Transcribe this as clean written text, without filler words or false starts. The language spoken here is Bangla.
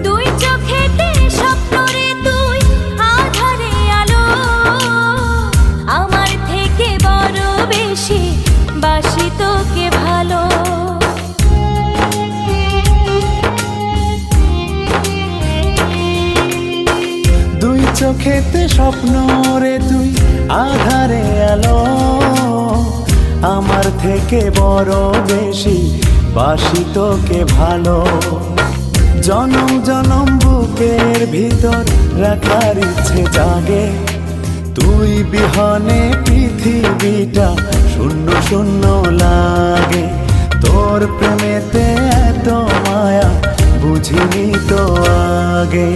দুই চোখেতে স্বপ্ন রে তুই আঁধারে আলো, আমার থেকে বড় বেশি বাসি তোকে ভালো। দুই চোখেতে স্বপ্ন রে তুই আধারে আলো, আমার থেকে বড় বেশি বাসি তোকে ভালো। জনম জনম বুকের ভিতর রাখার ইচ্ছে জাগে, তুই বিহনে পৃথিবীটা শূন্য শূন্য লাগে। তোর প্রেমেতে এত মায়া বুঝিনি তো আগে।